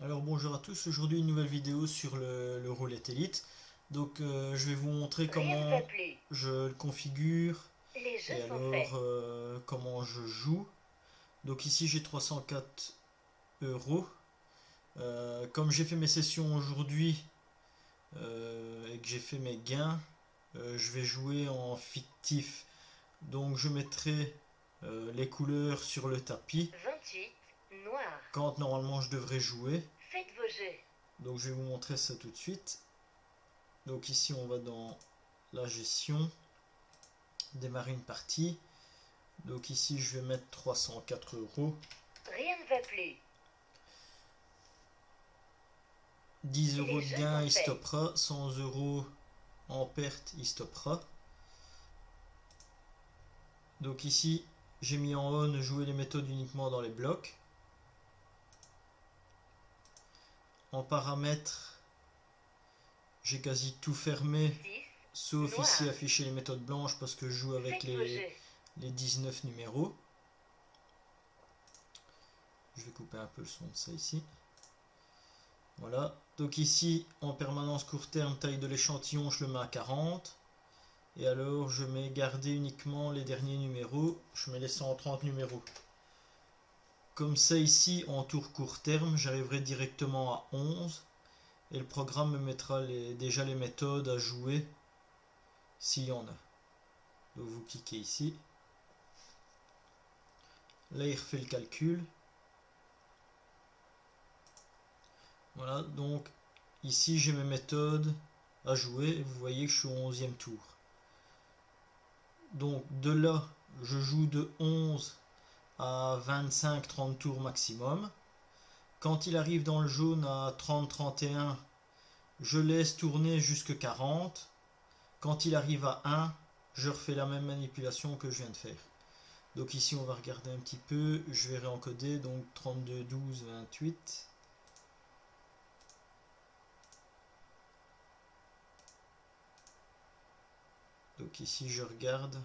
Alors bonjour à tous, aujourd'hui une nouvelle vidéo sur le roulette élite. Donc je vais vous montrer Rien ne va comment plus. je le configure Les jeux et sont alors faits. comment je joue. Donc ici j'ai 304 euros. Comme j'ai fait mes sessions aujourd'hui et que j'ai fait mes gains, je vais jouer en fictif. Donc je mettrai les couleurs sur le tapis 28. Noir. quand normalement je devrais jouer. Faites vos jeux. Donc je vais vous montrer ça tout de suite. Donc ici on va dans la gestion, démarrer une partie. Donc ici je vais mettre 304 euros. Rien ne va plus. 10 Les euros de jeux gain, sont il faits. stoppera. 100 euros en perte, il stoppera. Donc ici j'ai mis en on jouer les méthodes uniquement dans les blocs. En paramètres, j'ai quasi tout fermé, 6. sauf ici Noir. afficher les méthodes blanches parce que je joue avec Faites vos jeux. les 19 numéros. Je vais couper un peu le son de ça ici. Voilà. Donc ici, en permanence court terme, taille de l'échantillon, je le mets à 40. Et alors, je mets garder uniquement les derniers numéros. Je mets les 130 numéros. Comme ça, ici, en tour court terme, j'arriverai directement à 11. Et le programme me mettra déjà les méthodes à jouer, s'il y en a. Donc vous cliquez ici. Là, il refait le calcul. Voilà, donc ici j'ai mes méthodes à jouer et vous voyez que je suis au 11e tour. Donc de là, je joue de 11 à 25-30 tours maximum. Quand il arrive dans le jaune à 30-31, je laisse tourner jusque 40. Quand il arrive à 1, je refais la même manipulation que je viens de faire. Donc ici on va regarder un petit peu, je vais réencoder, donc 32, 12, 28. Donc ici je regarde,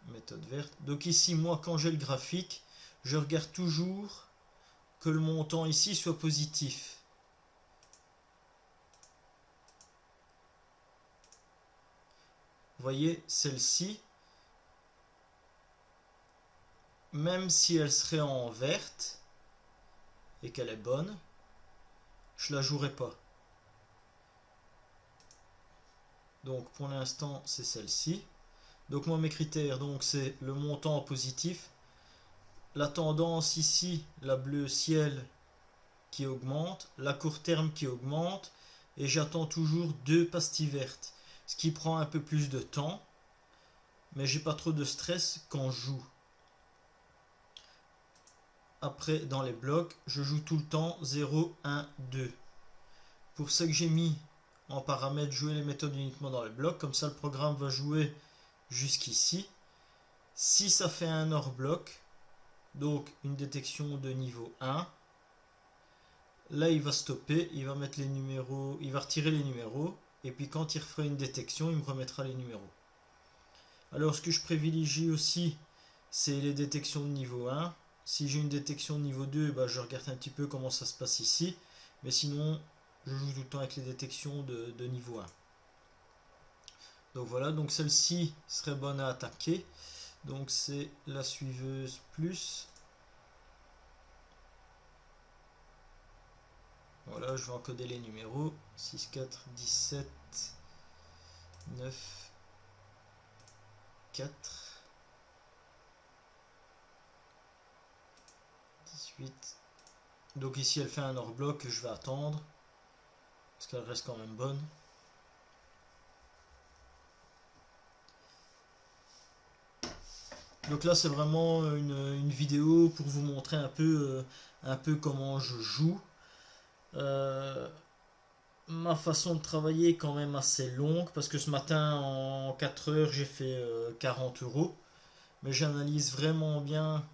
méthode verte. Donc ici moi quand j'ai le graphique, je regarde toujours que le montant ici soit positif. Vous voyez, celle-ci, même si elle serait en verte et qu'elle est bonne, je la jouerai pas. Donc pour l'instant, c'est celle-ci. Donc moi mes critères, donc c'est le montant positif, la tendance ici, la bleue ciel qui augmente, la court terme qui augmente, et j'attends toujours deux pastilles vertes, ce qui prend un peu plus de temps, mais j'ai pas trop de stress quand je joue. Après, dans les blocs, je joue tout le temps 0, 1, 2. Pour ça que j'ai mis en paramètre jouer les méthodes uniquement dans les blocs, comme ça le programme va jouer jusqu'ici. Si ça fait un hors bloc, donc une détection de niveau 1, là il va stopper, il va mettre les numéros, il va retirer les numéros, et puis quand il refera une détection, il me remettra les numéros. Alors ce que je privilégie aussi, c'est les détections de niveau 1. Si j'ai une détection de niveau 2, bah, je regarde un petit peu comment ça se passe ici. Mais sinon, je joue tout le temps avec les détections de niveau 1. Donc voilà, donc celle-ci serait bonne à attaquer. Donc c'est la suiveuse plus. Voilà, je vais encoder les numéros. 6, 4, 17, 9, 4, 18. Donc ici elle fait un hors bloc, je vais attendre. Parce qu'elle reste quand même bonne. Donc là c'est vraiment une vidéo pour vous montrer un peu comment je joue. Euh, Ma façon de travailler est quand même assez longue parce que ce matin en 4 heures j'ai fait 40 euros. Mais j'analyse vraiment bien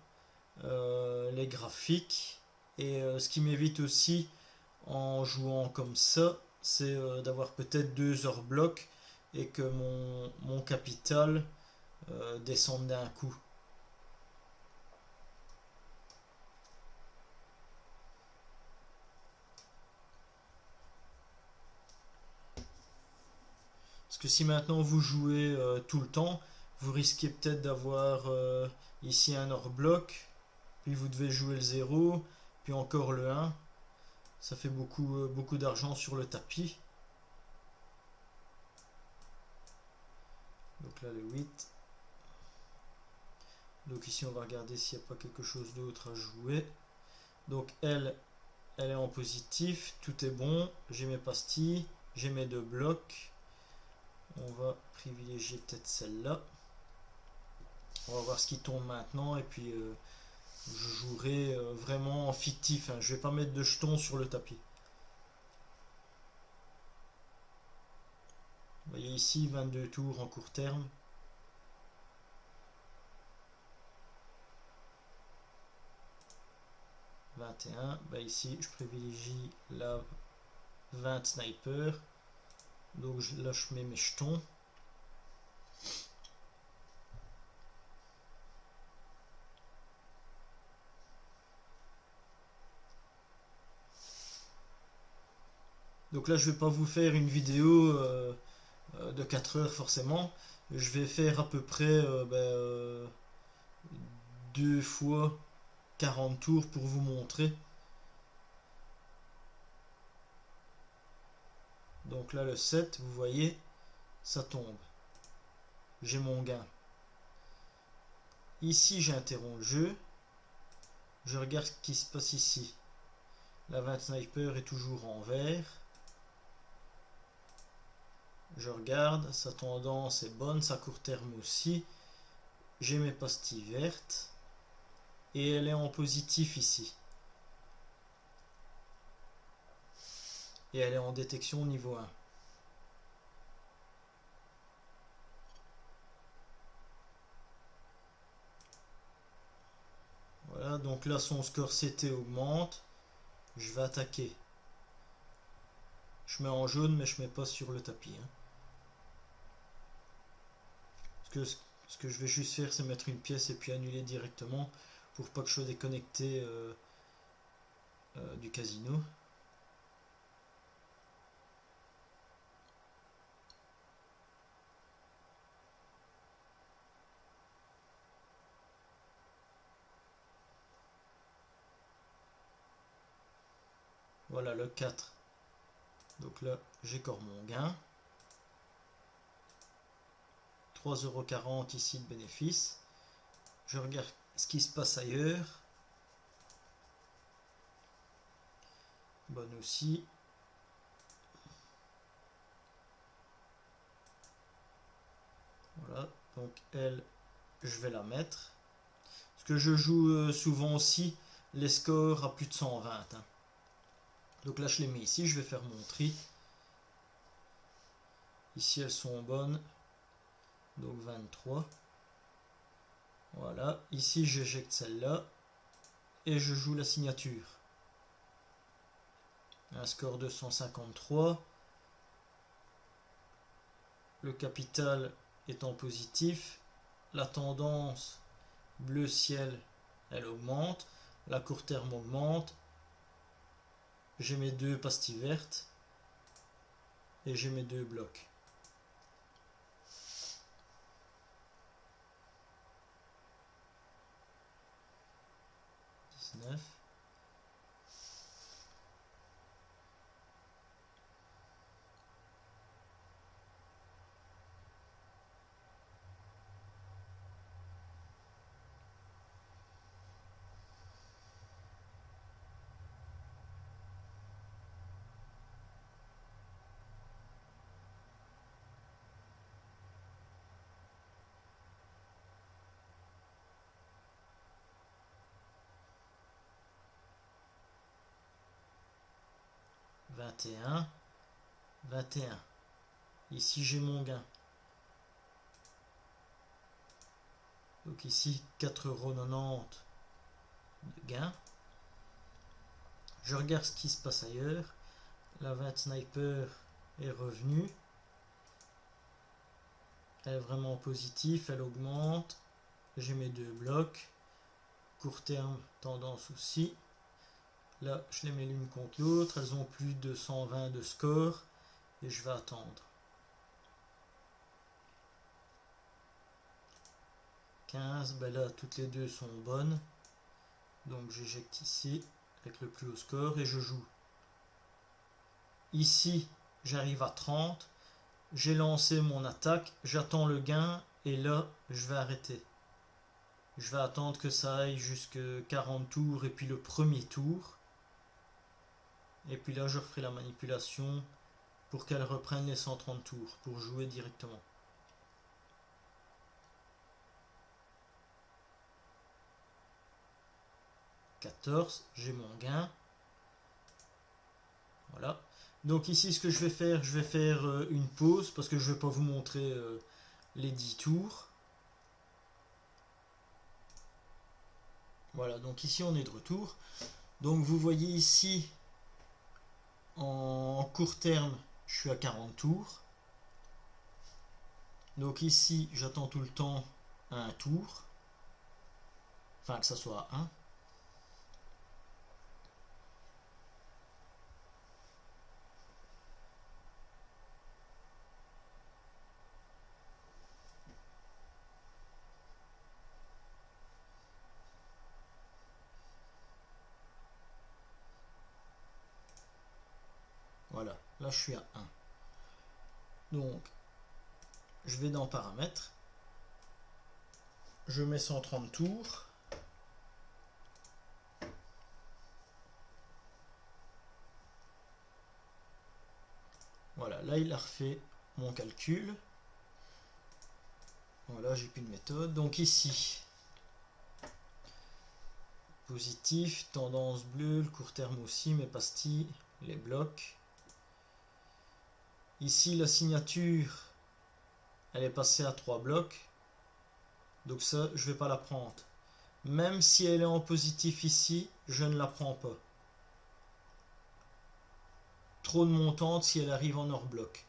les graphiques. Et ce qui m'évite aussi en jouant comme ça, c'est d'avoir peut-être 2 heures bloc et que mon capital descende d'un coup. que si maintenant vous jouez tout le temps, vous risquez peut-être d'avoir ici un hors bloc, puis vous devez jouer le 0, puis encore le 1. Ça fait beaucoup d'argent sur le tapis. Donc là le 8. Donc ici on va regarder s'il n'y a pas quelque chose d'autre à jouer. Donc elle est en positif, tout est bon. J'ai mes pastilles, j'ai mes 2 blocs. On va privilégier peut-être celle-là. On va voir ce qui tombe maintenant et puis je jouerai vraiment en fictif. Hein. Je vais pas mettre de jetons sur le tapis. Vous voyez ici 22 tours en court terme. Bah ici je privilégie la 20 sniper. Donc là je mets mes jetons. Donc là je vais pas vous faire une vidéo de 4 heures forcément. Je vais faire à peu près 2 fois 40 tours pour vous montrer. Donc là le 7, vous voyez, ça tombe. J'ai mon gain. Ici j'interromps le jeu. Je regarde ce qui se passe ici. La 20 sniper est toujours en vert. Je regarde, sa tendance est bonne, sa court terme aussi. J'ai mes pastilles vertes. Et elle est en positif ici. Et elle est en détection niveau 1. Voilà, donc là son score CT augmente. Je vais attaquer. Je mets en jaune mais je mets pas sur le tapis. Hein. Ce que je vais juste faire c'est mettre une pièce et puis annuler directement pour pas que je sois déconnecté du casino. Voilà le 4. Donc là j'écore mon gain. 3,40 € ici de bénéfice. Je regarde ce qui se passe ailleurs. Bonne aussi. Voilà, donc elle, je vais la mettre. Parce que je joue souvent aussi les scores à plus de 120. Hein. Donc là, je les mets ici. Je vais faire mon tri. Ici, elles sont bonnes. Donc 23. Voilà. Ici, j'éjecte celle-là. Et je joue la signature. Un score de 153. Le capital est en positif. La tendance bleu ciel, elle augmente. La court terme augmente. J'ai mes 2 pastilles vertes. Et j'ai mes 2 blocs. 19. « 21, 21. Ici, j'ai mon gain. Donc ici, 4,90 € de gain. Je regarde ce qui se passe ailleurs. La 20 sniper est revenue. Elle est vraiment positive, elle augmente. J'ai mes 2 blocs. Court terme, tendance aussi. Là, je les mets l'une contre l'autre. Elles ont plus de 120 de score. Et je vais attendre. 15, ben là toutes les deux sont bonnes. Donc j'éjecte ici avec le plus haut score et je joue. Ici j'arrive à 30. J'ai lancé mon attaque, j'attends le gain et là je vais arrêter. Je vais attendre que ça aille jusqu'à 40 tours et puis le premier tour. Et puis là je referai la manipulation pour qu'elle reprenne les 130 tours pour jouer directement. « 14, j'ai mon gain. Voilà. Donc ici, ce que je vais faire une pause parce que je ne vais pas vous montrer les 10 tours. Voilà, donc ici on est de retour. Donc vous voyez ici, en court terme, je suis à 40 tours. Donc ici, j'attends tout le temps un tour. Enfin, que ça soit 1. Voilà, là je suis à 1. Donc, je vais dans paramètres. Je mets 130 tours. Voilà, là il a refait mon calcul. Voilà, j'ai plus de méthode. Donc ici, positif, tendance bleue, le court terme aussi, mes pastilles, les blocs. Ici, la signature, elle est passée à 3 blocs. Donc ça, je ne vais pas la prendre. Même si elle est en positif ici, je ne la prends pas. Trop de montante si elle arrive en hors bloc.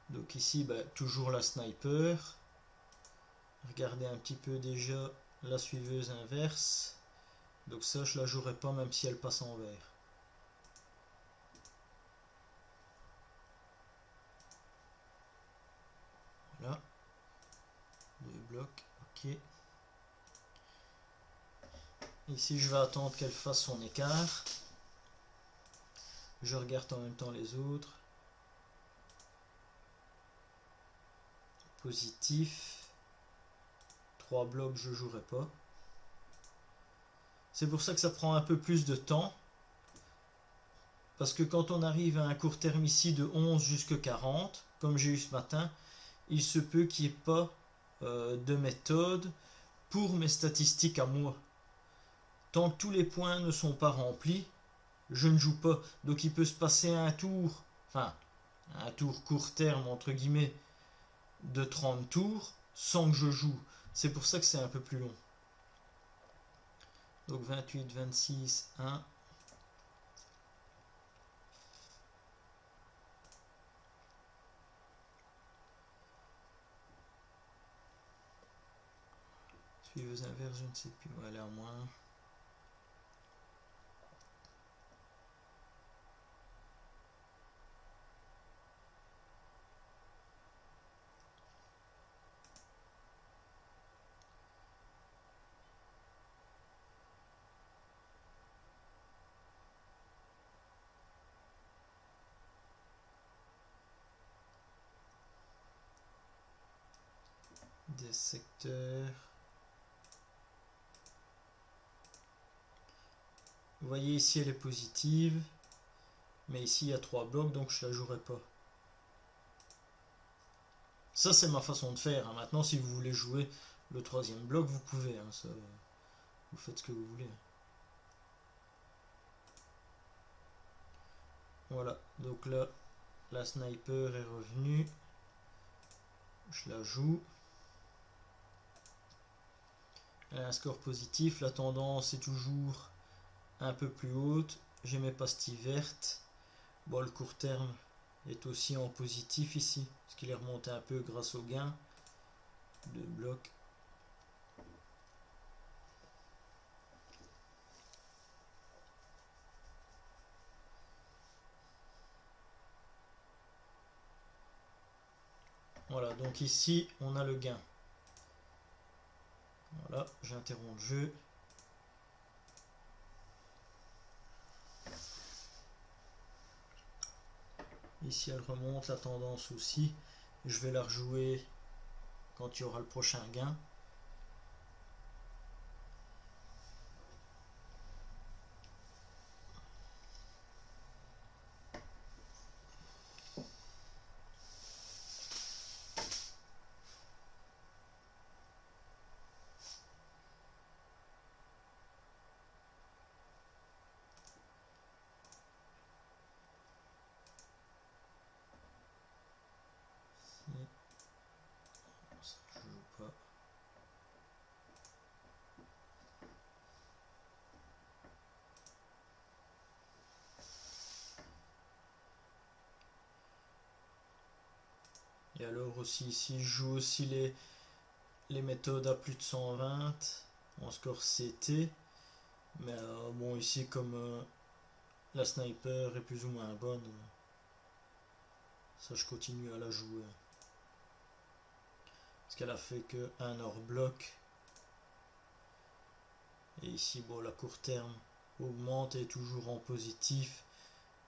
Donc ici, bah, toujours la sniper. Regardez un petit peu déjà la suiveuse inverse. Donc ça, je la jouerai pas même si elle passe en vert. Voilà. 2 blocs, ok. Ici, je vais attendre qu'elle fasse son écart. Je regarde en même temps les autres. Positif. 3 blocs, je jouerai pas. C'est pour ça que ça prend un peu plus de temps. Parce que quand on arrive à un court terme ici de 11 jusqu'à 40, comme j'ai eu ce matin, il se peut qu'il n'y ait pas de méthode pour mes statistiques à moi. Tant que tous les points ne sont pas remplis, je ne joue pas. Donc il peut se passer un tour, enfin un tour court terme entre guillemets, de 30 tours sans que je joue. C'est pour ça que c'est un peu plus long. Donc 28, 26, 1. Suiveuse inverse, je ne sais plus où elle est à moins. Des secteurs. Vous voyez ici elle est positive. Mais ici il y a 3 blocs donc je la jouerai pas. Ça c'est ma façon de faire. Maintenant si vous voulez jouer le 3e bloc vous pouvez. Ça, vous faites ce que vous voulez. Voilà. Donc là la sniper est revenue. Je la joue. Elle a un score positif. La tendance est toujours un peu plus haute. J'ai mes pastilles vertes. Bon, le court terme est aussi en positif ici, parce qu'il est remonté un peu grâce au gain. 2 blocs. Voilà, donc ici on a le gain. Voilà, j'interromps le jeu. Ici elle remonte, la tendance aussi. Je vais la rejouer quand il y aura le prochain gain. Ça, je joue pas. Et alors aussi ici, je joue aussi les méthodes à plus de 120 en score CT. Mais bon, ici comme la sniper est plus ou moins bonne, ça je continue à la jouer. Parce qu'elle a fait que un hors bloc. Et ici, bon, la court terme augmente et est toujours en positif.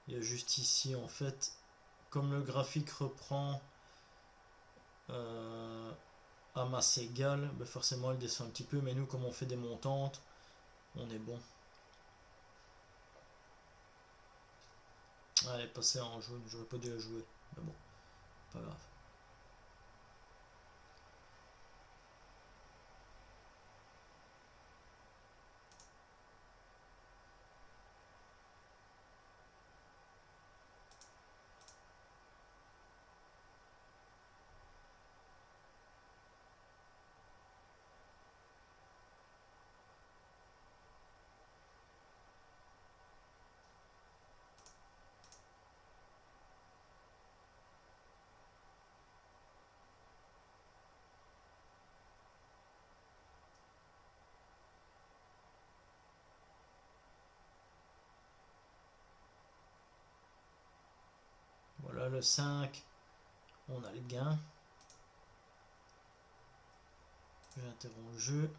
Il y a juste ici, en fait, comme le graphique reprend à masse égale, ben forcément elle descend un petit peu. Mais nous, comme on fait des montantes, on est bon. Ah, elle est passée en jaune, j'aurais pas dû la jouer. Mais bon, pas grave. Voilà, le 5, on a le gain. J'interromps le jeu.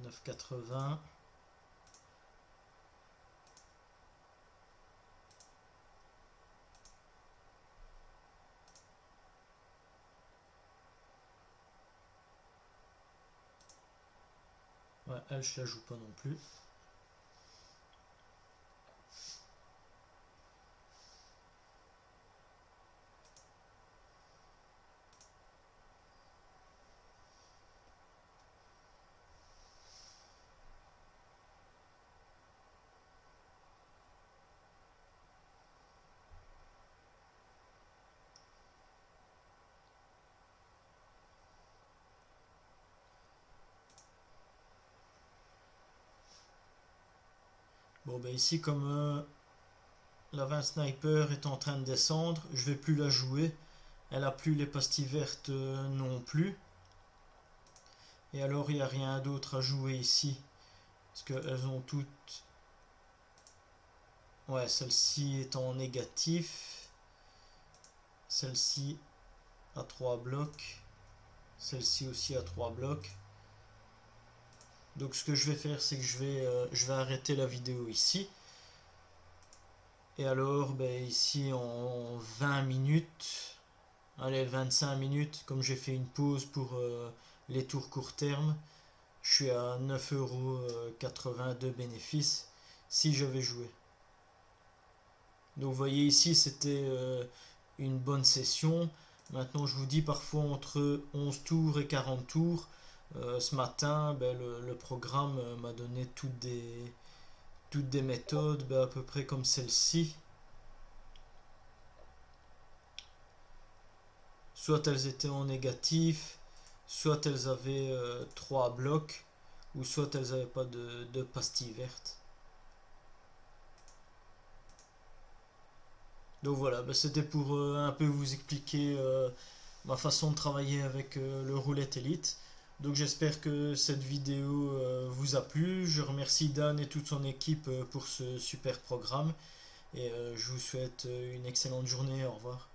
9,80. Ouais, elle, je la joue pas non plus. Bon, ben ici, comme la 20 sniper est en train de descendre, je vais plus la jouer. Elle a plus les pastilles vertes non plus. Et alors, il n'y a rien d'autre à jouer ici. Parce qu'elles ont toutes... Ouais, celle-ci est en négatif. Celle-ci à 3 blocs. Celle-ci aussi à 3 blocs. Donc ce que je vais faire, c'est que je vais arrêter la vidéo ici. Et alors, ben, ici en 20 minutes, allez 25 minutes, comme j'ai fait une pause pour les tours court terme, je suis à 9,80€ de bénéfice si j'avais joué. Donc vous voyez ici, c'était une bonne session. Maintenant, je vous dis parfois entre 11 tours et 40 tours. Ce matin, ben, le programme m'a donné toutes des méthodes, ben, à peu près comme celle-ci. Soit elles étaient en négatif, soit elles avaient 3 blocs, ou soit elles n'avaient pas de pastilles vertes. Donc voilà, ben, c'était pour un peu vous expliquer ma façon de travailler avec le Roulette Elite. Donc j'espère que cette vidéo vous a plu. Je remercie Dan et toute son équipe pour ce super programme. Et je vous souhaite une excellente journée. Au revoir.